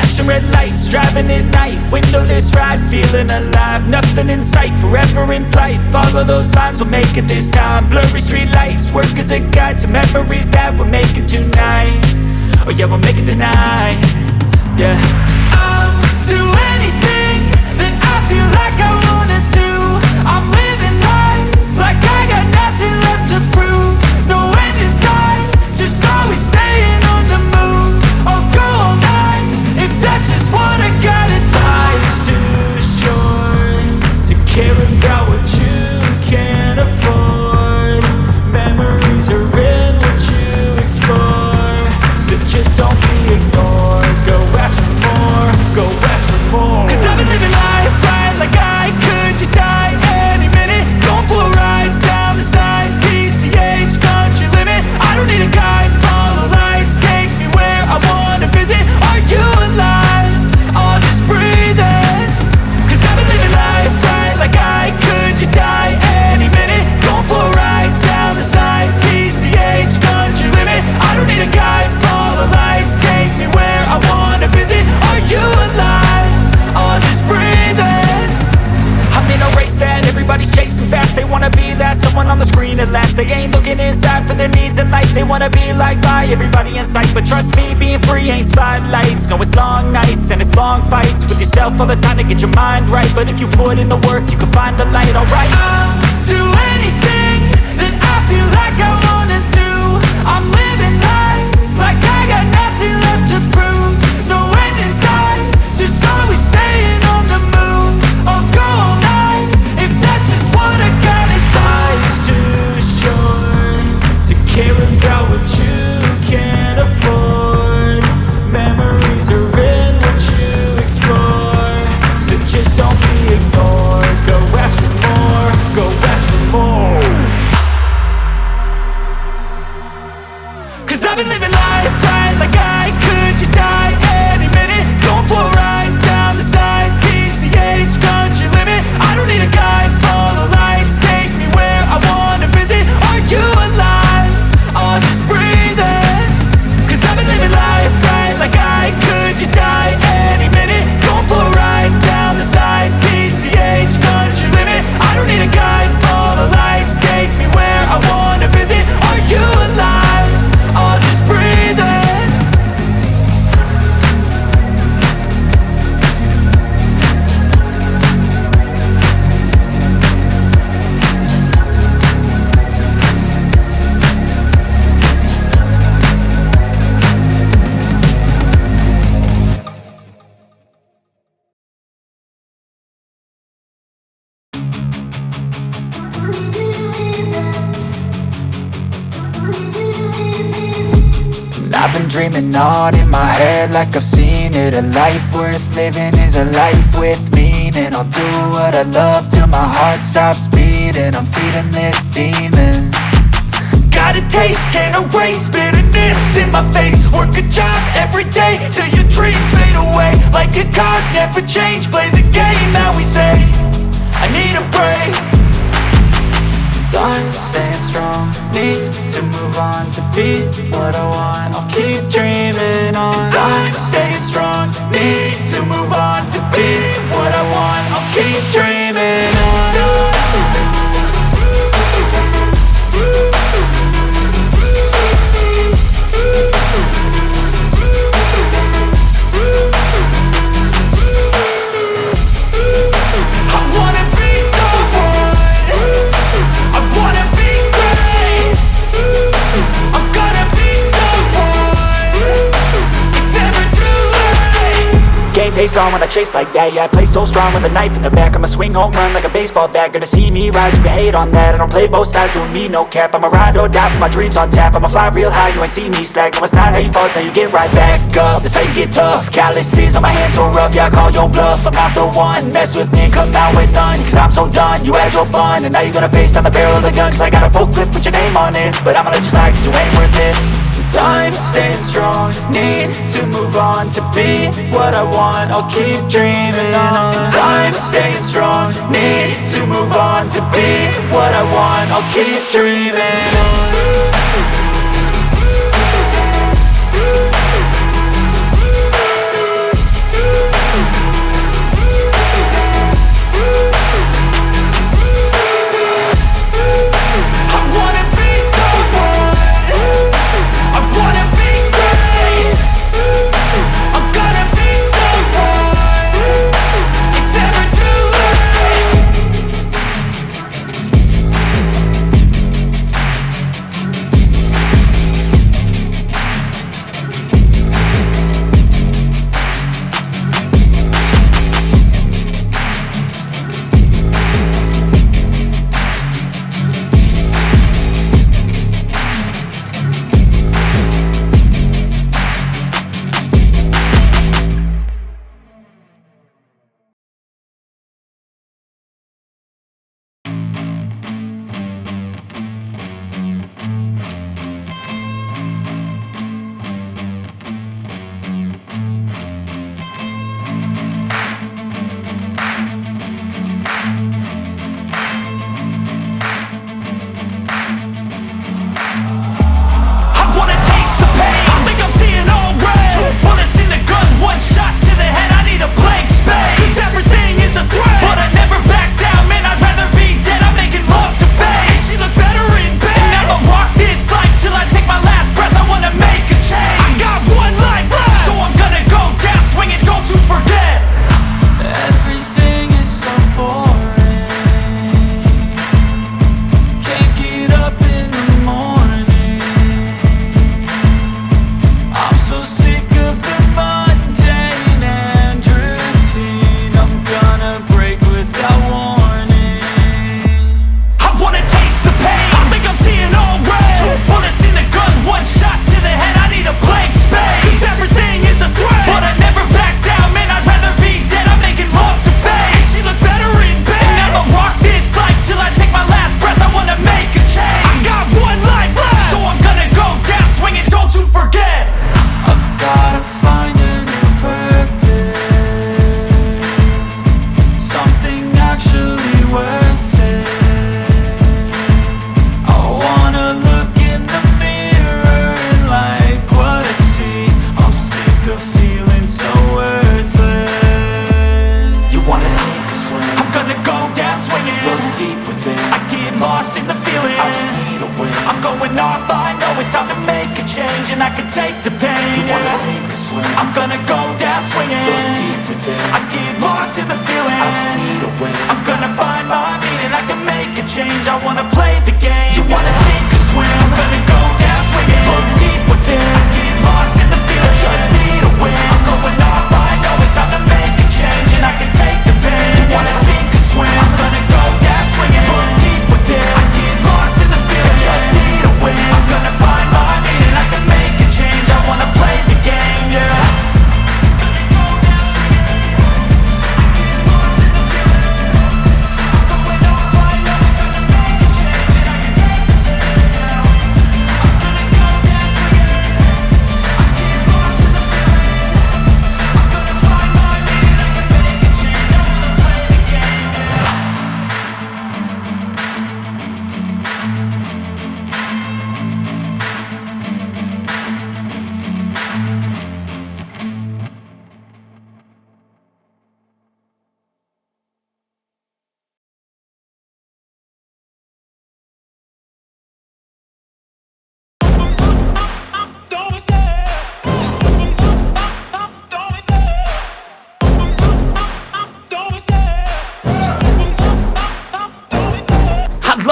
flashing red lights, driving at night, windowless ride, feeling alive, nothing in sight, forever in flight, follow those lines, we'll make it this time, blurry street lights, work as a guide to memories that we're making tonight, oh yeah, we'll make it tonight, yeah. I'll do anything that I feel like I wanna do, I'm living life like I got nothing left to prove, no end in sight, just always staying on the move, I'll go all night, if that's just what I gotta do. Life's too short to care about what you can't afford, memories are in what you explore, so just don't be ignored, go ask for more, go ask for more. Cause I've been living life right like I could just die any minute, going for a ride down the side, PCH, country limit, I don't need a guide, follow lights, take me where I wanna visit, are you alive, or just breathing? Cause I've been living life right like I could just die any minute, going for a ride down the side, PCH, country limit, I don't need a guide, follow lights, take me where I wanna visit, are you alive, or just breathing? I'm in a race that everybody's chasing fast, they wanna be that someone on the screen at last, they ain't looking inside for their needs in life, they wanna be liked by everybody in sight, but trust me, being free ain't spotlights, no it's long nights and it's long fights with yourself all the time to get your mind right, but if you put in the work you can find the light, alright. I'll do anything that I feel like I wanna do, I'm living life like I got nothing left to prove, no end in sight, just always staying on the move, I'll go all night, if that's just what I gotta do. Life's too short to care about what you can't afford, memories are in what you explore, so just don't be ignored, go ask for more, go ask for more. Cause I've been living life right like I could just die any minute, going for a ride down the side, PCH, country limit, I don't need a guide, follow lights, take me where I wanna visit, are you alive, or just breathing? Cause I've been living life right like I could just die any minute, going for a ride down the side, PCH, country limit, I don't need a guide, follow lights, take me where I wanna visit, are you alive, or just breathing? I've been dreaming on in my head like I've seen it, a life worth living is a life with meaning, I'll do what I love till my heart stops beating, I'm feeding this demon. Got a taste, can't erase bitterness in my face, work a job every day till your dreams fade away, like a card never change, play the game that we say, I need a break. I'm staying strong, need to move on to be what I want, I'll keep dreaming on. I'm staying strong, need to move on to be what I want, I'll keep dreaming on. Face on when I chase like that, yeah, I play so strong with a knife in the back, I'ma swing home run like a baseball bat, gonna see me rise, you can hate on that, I don't play both sides, doing me no cap, I'ma ride or die for my dreams on tap, I'ma fly real high, you ain't see me slack, no it's not how you fall, it's how you get right back up, that's how you get tough, calluses on my hands so rough, yeah I call your bluff, I'm not the one, mess with me and come out with none, cause I'm so done, you had your fun, and now you're gonna face down the barrel of the gun, cause I got a full clip with your name on it, but I'ma let you slide cause you ain't worth it. I'm staying strong, need to move on to be what I want, I'll keep dreaming on. I'm staying strong, need to move on to be what I want, I'll keep dreaming on.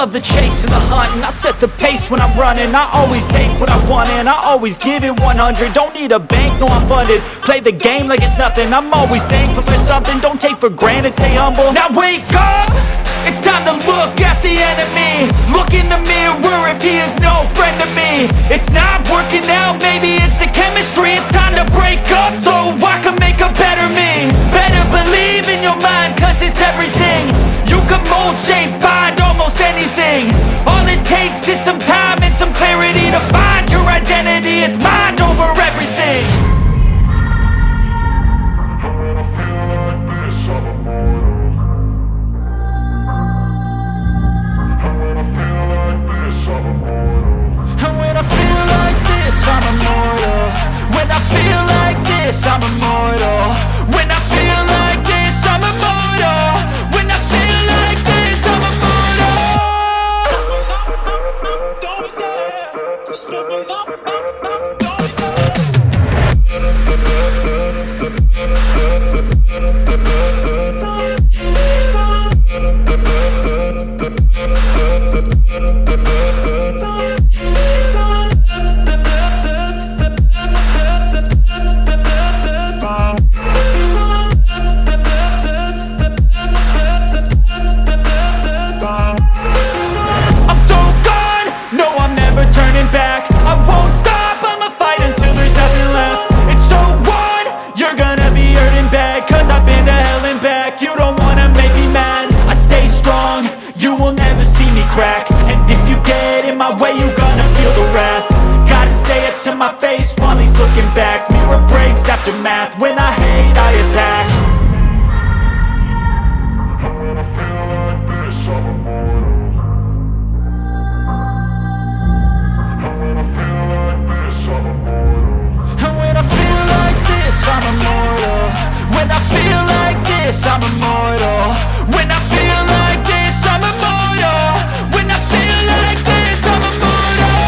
love the chase and the hunt, and I set the pace when I'm running. I always take what I want and I always give it 100. Don't need a bank, no I'm funded. Play the game like it's nothing. I'm always thankful for something. Don't take for granted, stay humble. Now wake up! It's time to look at the enemy. Look in the mirror if he is no friend to me. It's not working out, maybe it's the chemistry. It's time to break up so I can make a better me. Better believe in your mind, cause it's everything. You can mold, shape, find almost anything. All it takes is some time and some clarity to find your identity. It's mind over everything. I'm immortal. When I feel like this, I'm immortal. When I feel like this, I'm immortal. When I feel like this, I'm immortal. Don't be scared. Step it up. Don't be scared. And if you get in my way, you gonna feel the wrath. Gotta say it to my face while he's looking back. Mirror breaks after math. When I hate, I attack. When I feel like this, I'm immortal. When I feel like this, I'm immortal. When I feel like this, I'm immortal. When I feel like this, I'm immortal. When I feel like this, I'm immortal. When I feel like this, I'm immortal.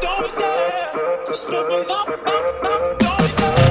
Don't be scared. Step it up. Don't be scared.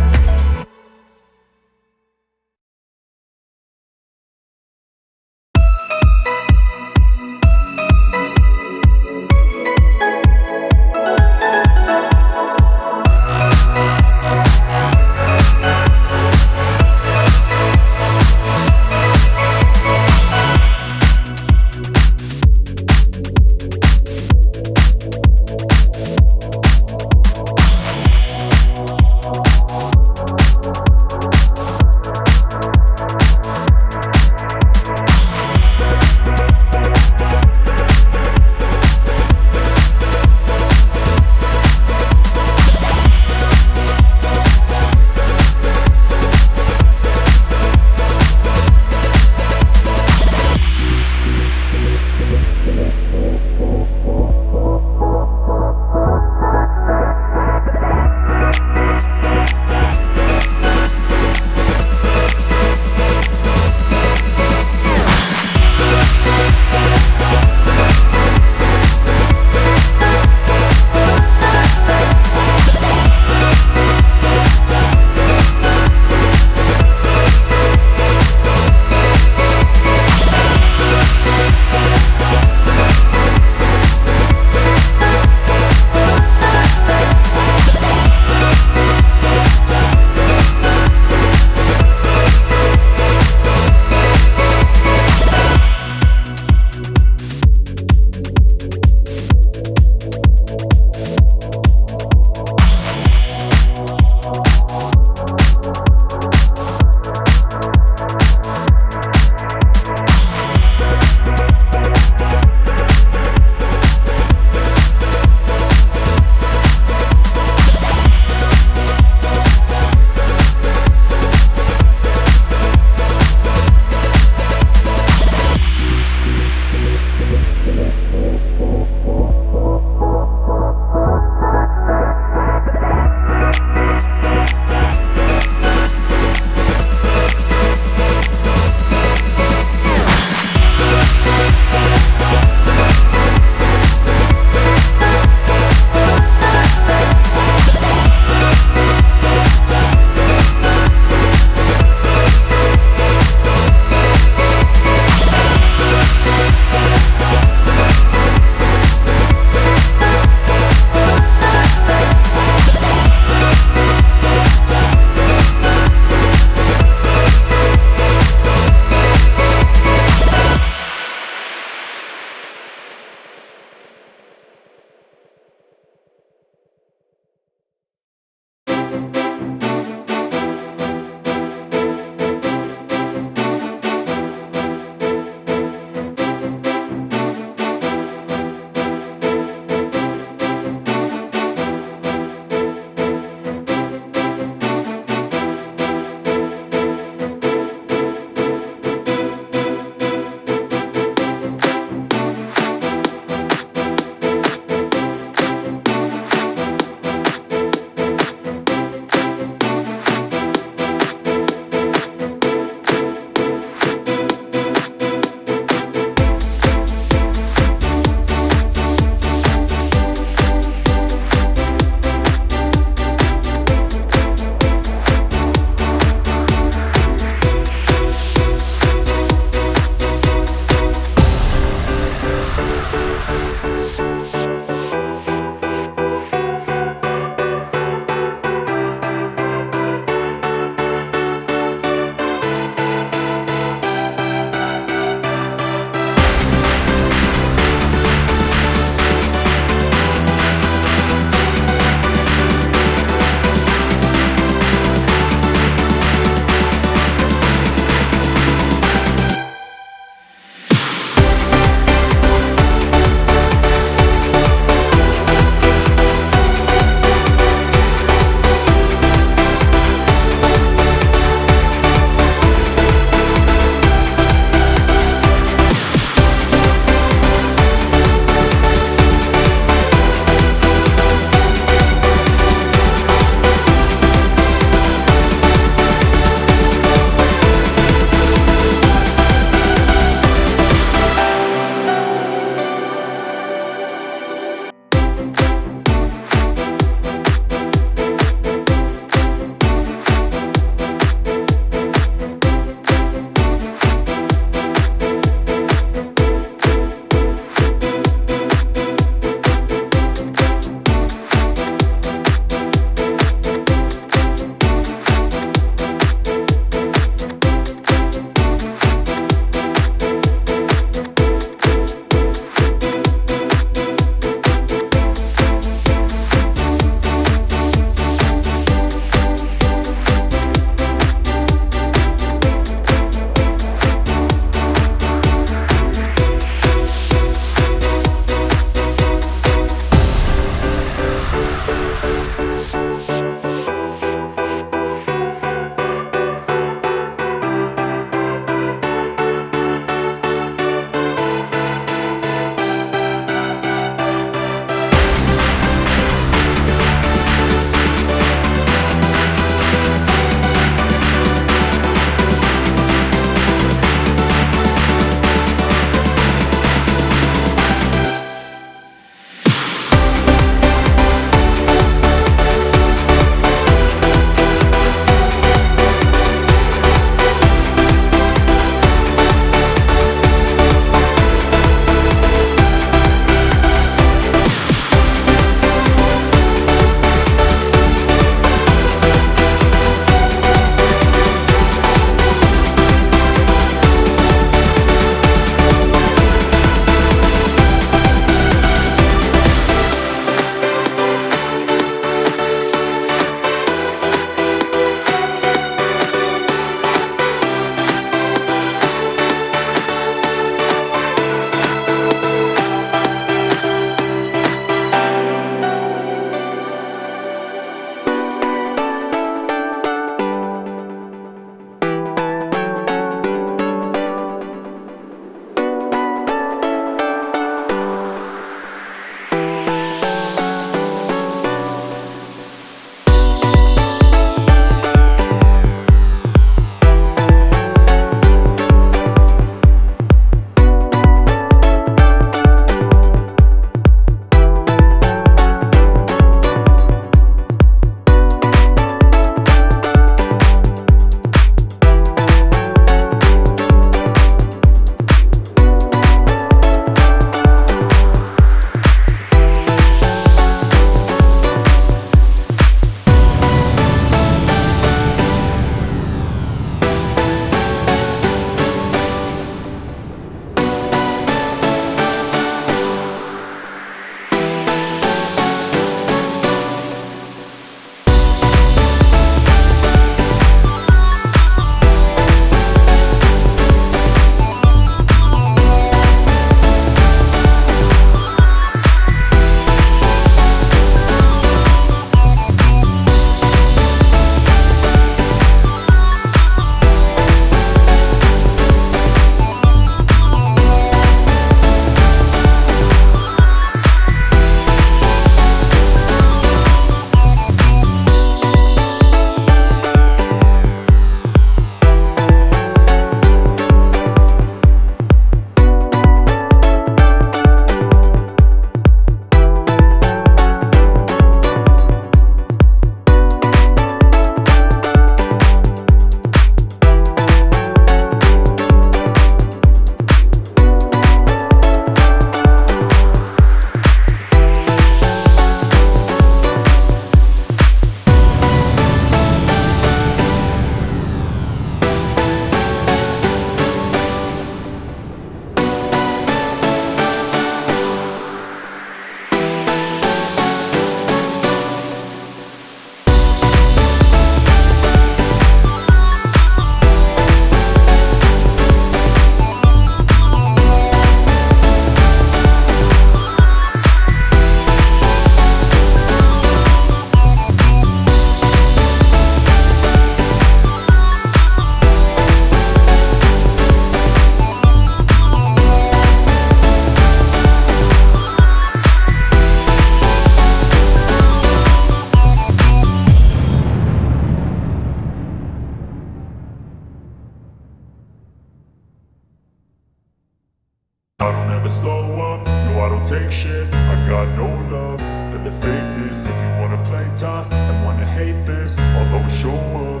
I don't ever slow up, no I don't take shit. I got no love for the fakeness. If you wanna play tough and wanna hate this, I'll always show up.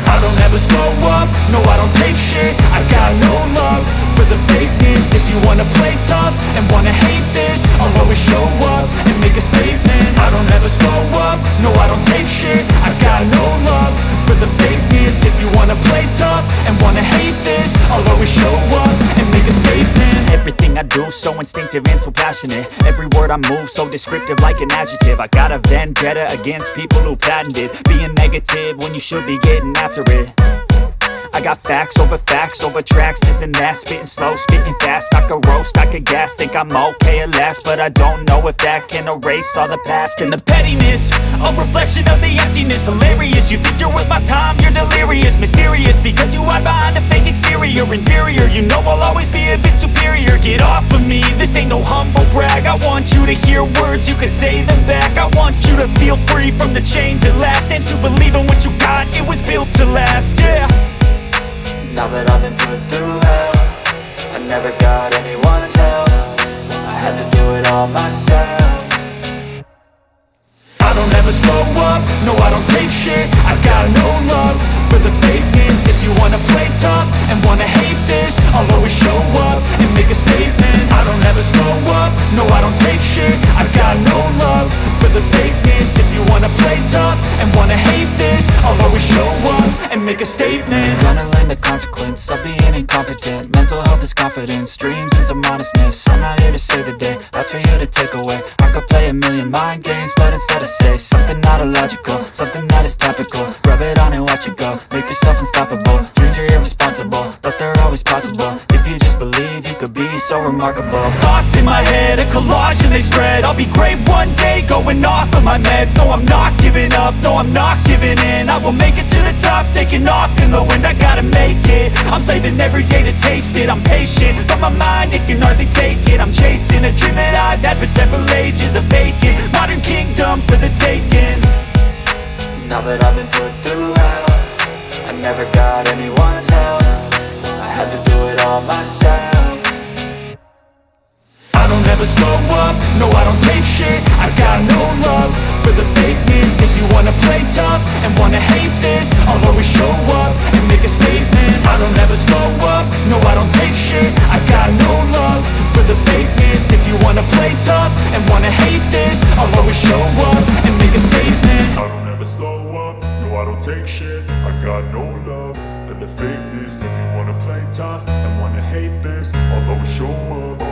I don't ever slow up, no I don't take shit. I got no love for the fakeness. If you wanna play tough and wanna hate this, I'll always show up and make a statement. I don't ever slow up, no I don't take shit. I got no love for the fakeness. If you wanna play tough and wanna hate this, I'll always show up and make a statement. Everything I do so instinctive and so passionate. Every word I move so descriptive like an adjective. I got a vendetta against people who patented being negative when you should be getting after it. I got facts over tracks, this and that. Spitting slow, spitting fast. I could roast, I could gas. Think I'm okay at last, but I don't know if that can erase all the past. And the pettiness, a reflection of the emptiness. Hilarious, you think you're worth my time, you're delirious. Mysterious, because you hide behind a fake exterior. Inferior, you know I'll always be a bit superior. Get off of me, this ain't no humble brag. I want you to hear words, you can say them back. I want you to feel free from the chains at last, and to believe in what you got, it was built to last, yeah. Now that I've been put through hell, I never got anyone's help. I had to do it all myself. I don't ever slow up, no I don't take shit. I got no love for the fakeness. If you wanna play tough and wanna hate this, I'll always show up and make a statement. I don't ever slow up, no I don't take shit. I got no love for the fakeness. If you wanna play tough and wanna hate this, I'll always show up and make a statement. Gonna learn the consequence of being incompetent. Mental health is confidence, dreams and some honestness. I'm not here to save the day, that's for you to take away. I could play a million mind games, but instead I say something not illogical, something that is topical. Rub it on and watch it go, make yourself unstoppable. Dreams are irresponsible, but they're always possible. If you just believe, you could be so remarkable. Thoughts in my head, a collage and they spread. I'll be great one day, going off of my meds. No, I'm not giving up, no, I'm not giving in. I will make it to the top, taking off in the wind. I gotta make it, I'm saving every day to taste it. I'm patient, but my mind, it can hardly take it. I'm chasing a dream that I've had for several ages. A vacant, modern kingdom for the taking. Now that I've been put through hell, I never got anyone's help. I had to do it all myself. I don't ever slow up, no I don't take shit. I got no love for the fakeness. If you wanna play tough and wanna hate this, I'll always show up and make a statement. I don't ever slow up, no I don't take shit. I got no love for the fakeness. If you wanna play tough and wanna hate this, I'll always show up and make a statement. I don't ever slow up, no I don't take shit. I got no love for the fakeness. If you wanna play tough and wanna hate this, I'll always show up.